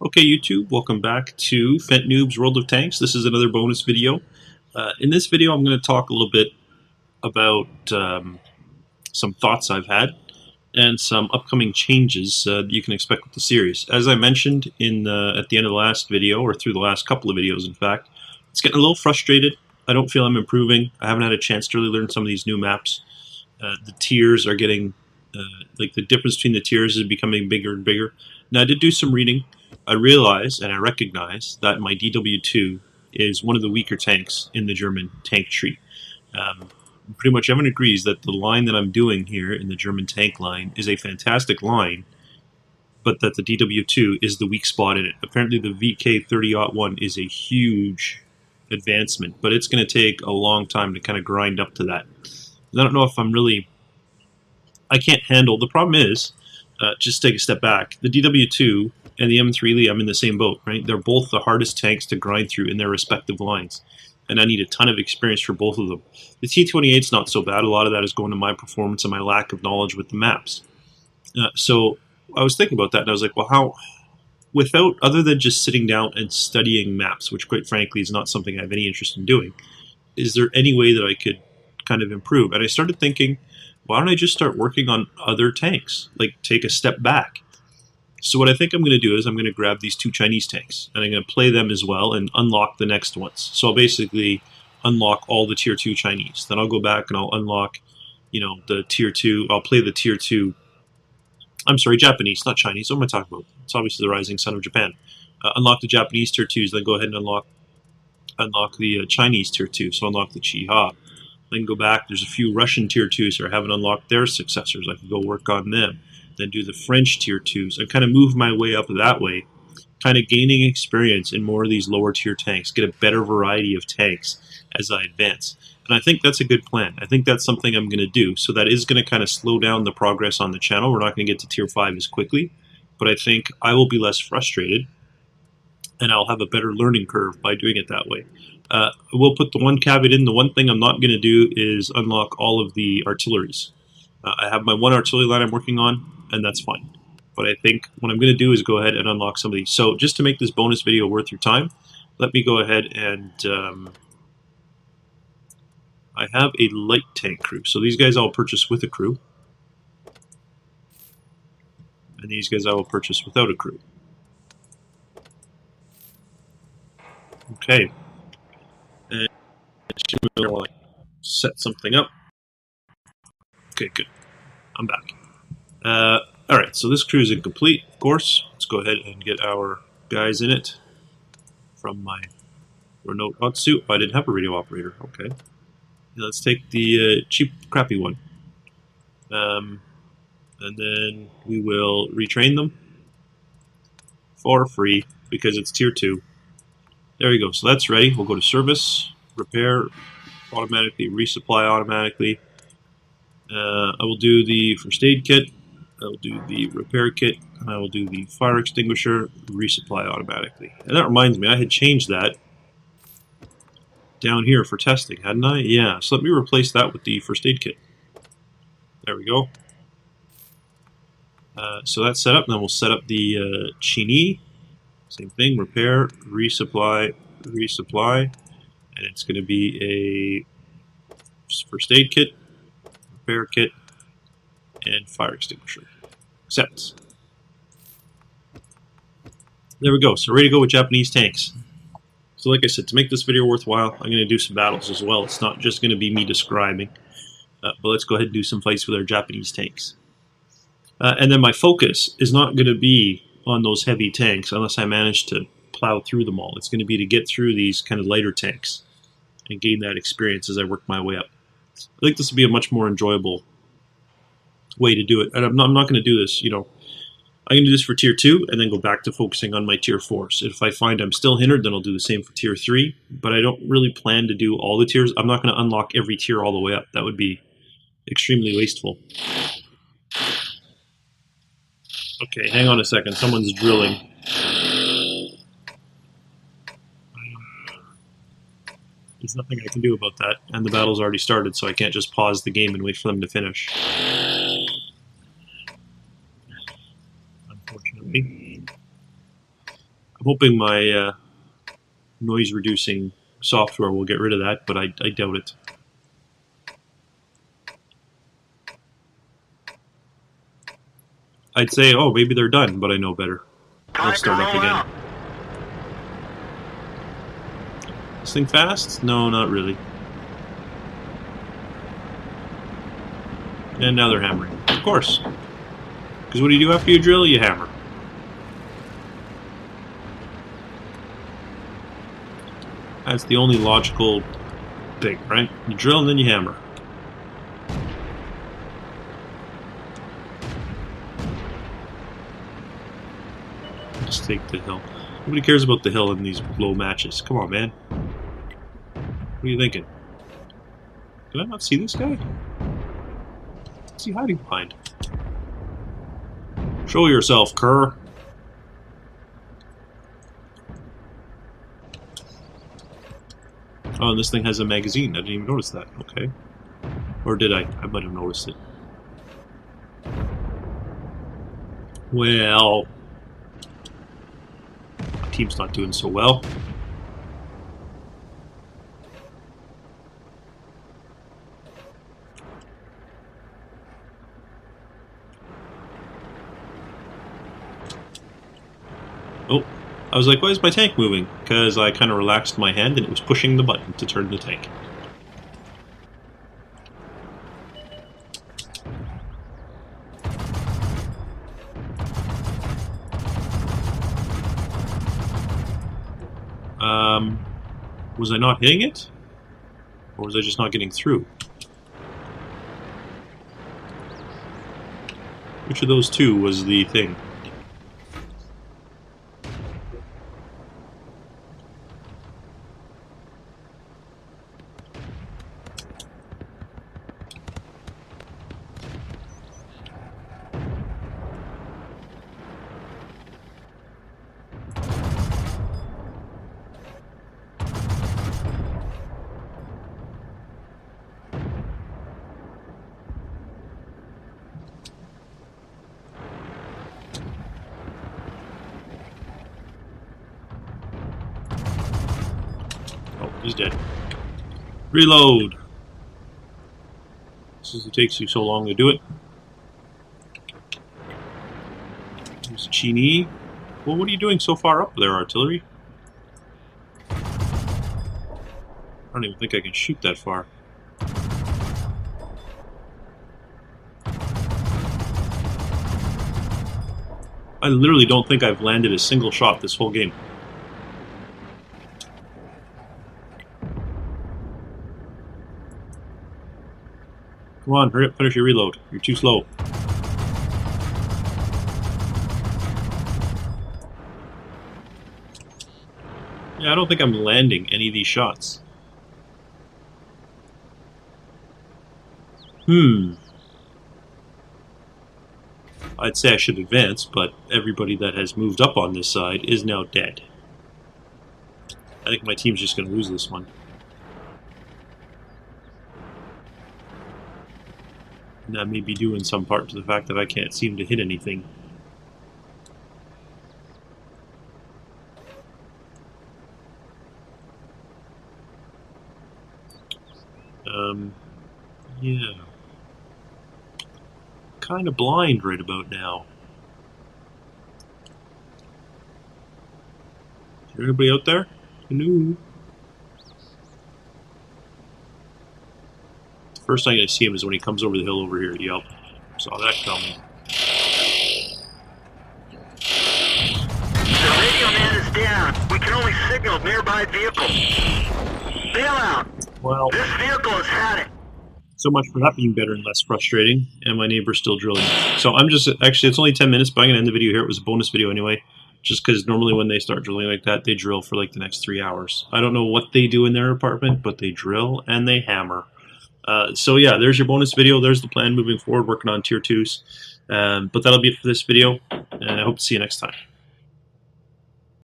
Okay, YouTube, welcome back to Phent Noobs World of Tanks. This is another bonus video. In this video, I'm going to talk a little bit about some thoughts I've had and some upcoming changes that you can expect with the series. As I mentioned at the end of the last video, or through the last couple of videos, in fact, it's getting a little frustrated. I don't feel I'm improving. I haven't had a chance to really learn some of these new maps. The tiers are getting, like the difference between the tiers is becoming bigger and bigger. Now, I did do some reading. I realize and I recognize that my DW2 is one of the weaker tanks in the German tank tree. Pretty much everyone agrees that the line that I'm doing here in the German tank line is a fantastic line, but that the DW2 is the weak spot in it. Apparently the VK30-01 is a huge advancement, but it's going to take a long time to kind of grind up to that. I don't know if I can't handle. The problem is, just take a step back, the DW2 and the M3 Lee, I'm in the same boat, right? They're both the hardest tanks to grind through in their respective lines, and I need a ton of experience for both of them. The T28's not so bad. A lot of that is going to my performance and my lack of knowledge with the maps. So I was thinking about that, and I was like, well, how, without, other than just sitting down and studying maps, which quite frankly is not something I have any interest in doing, is there any way that I could kind of improve? And I started thinking, why don't I just start working on other tanks, like take a step back? So what I think I'm going to do is I'm going to grab these two Chinese tanks, and I'm going to play them as well and unlock the next ones. So I'll basically unlock all the Tier 2 Chinese. Then I'll go back and I'll unlock, the Tier 2, I'll play the Tier 2, I'm sorry, Japanese, not Chinese. What am I talking about? It's obviously the rising sun of Japan. Unlock the Japanese Tier 2s, then go ahead and unlock the Chinese Tier 2, so unlock the Chi-Ha. Then go back, there's a few Russian Tier 2s that haven't unlocked their successors. I can go work on them. Then do the French Tier 2s and kind of move my way up that way, kind of gaining experience in more of these lower tier tanks, get a better variety of tanks as I advance. And I think that's a good plan. I think that's something I'm going to do. So that is going to kind of slow down the progress on the channel. We're not going to get to Tier 5 as quickly, but I think I will be less frustrated and I'll have a better learning curve by doing it that way. I will put the one caveat in. The one thing I'm not going to do is unlock all of the artilleries. I have my one artillery line I'm working on, and that's fine. But I think what I'm going to do is go ahead and unlock some of these. So just to make this bonus video worth your time, let me go ahead and I have a light tank crew. So these guys I'll purchase with a crew. And these guys I will purchase without a crew. Okay. And we'll set something up. Okay, good. I'm back. Alright, so this crew is incomplete, of course. Let's go ahead and get our guys in it from my remote hot suit. I didn't have a radio operator. Okay. Now let's take the cheap, crappy one. And then we will retrain them for free because it's Tier 2. There we go. So that's ready. We'll go to service, repair automatically, resupply automatically. I will do the first aid kit, I will do the repair kit, and I will do the fire extinguisher, resupply automatically. And that reminds me, I had changed that down here for testing, hadn't I? Yeah, so let me replace that with the first aid kit. There we go. So that's set up, and then we'll set up the Chini. Same thing, repair, resupply, resupply. And it's going to be a first aid kit, repair kit, and fire extinguisher. Accept. There we go. So ready to go with Japanese tanks. So like I said, to make this video worthwhile, I'm going to do some battles as well. It's not just going to be me describing. But let's go ahead and do some fights with our Japanese tanks. And then my focus is not going to be on those heavy tanks unless I manage to plow through them all. It's going to be to get through these kind of lighter tanks and gain that experience as I work my way up. I think this will be a much more enjoyable way to do it. And I'm not going to do this, I'm going to do this for Tier 2 and then go back to focusing on my Tier 4s. If I find I'm still hindered, then I'll do the same for Tier 3. But I don't really plan to do all the tiers. I'm not going to unlock every tier all the way up. That would be extremely wasteful. Okay, hang on a second. Someone's drilling. There's nothing I can do about that, and the battle's already started, so I can't just pause the game and wait for them to finish. Unfortunately. I'm hoping my noise reducing software will get rid of that, but I doubt it. I'd say, oh, maybe they're done, but I know better. I'll start up again. This thing fast? No, not really. And now they're hammering. Of course. Because what do you do after you drill? You hammer. That's the only logical thing, right? You drill and then you hammer. Just take the hill. Nobody cares about the hill in these low matches. Come on, man. What are you thinking? Did I not see this guy? What's he hiding behind? Show yourself, cur. Oh, and this thing has a magazine. I didn't even notice that. Okay. Or did I? I might have noticed it. Well, my team's not doing so well. Oh, I was like, why is my tank moving? Because I kind of relaxed my hand and it was pushing the button to turn the tank. Was I not hitting it? Or was I just not getting through? Which of those two was the thing? He's dead. Reload! This is, it takes you so long to do it. There's Chini. Well, what are you doing so far up there, artillery? I don't even think I can shoot that far. I literally don't think I've landed a single shot this whole game. Come on, hurry up, finish your reload. You're too slow. Yeah, I don't think I'm landing any of these shots. I'd say I should advance, but everybody that has moved up on this side is now dead. I think my team's just going to lose this one. And that may be due in some part to the fact that I can't seem to hit anything. Yeah. Kind of blind right about now. Is there anybody out there? Hello? First time I see him is when he comes over the hill over here. Yep. Saw that coming. The radio man is down. We can only signal nearby vehicles. Bail out. Well, This vehicle has had it. so much for that being better and less frustrating, and my neighbor's still drilling. So I'm just, actually, it's only 10 minutes, but I'm going to end the video here. It was a bonus video anyway, just because normally when they start drilling like that, they drill for like the next 3 hours. I don't know what they do in their apartment, but they drill and they hammer. So yeah, there's your bonus video. There's the plan moving forward, working on tier 2s. But that'll be it for this video, and I hope to see you next time.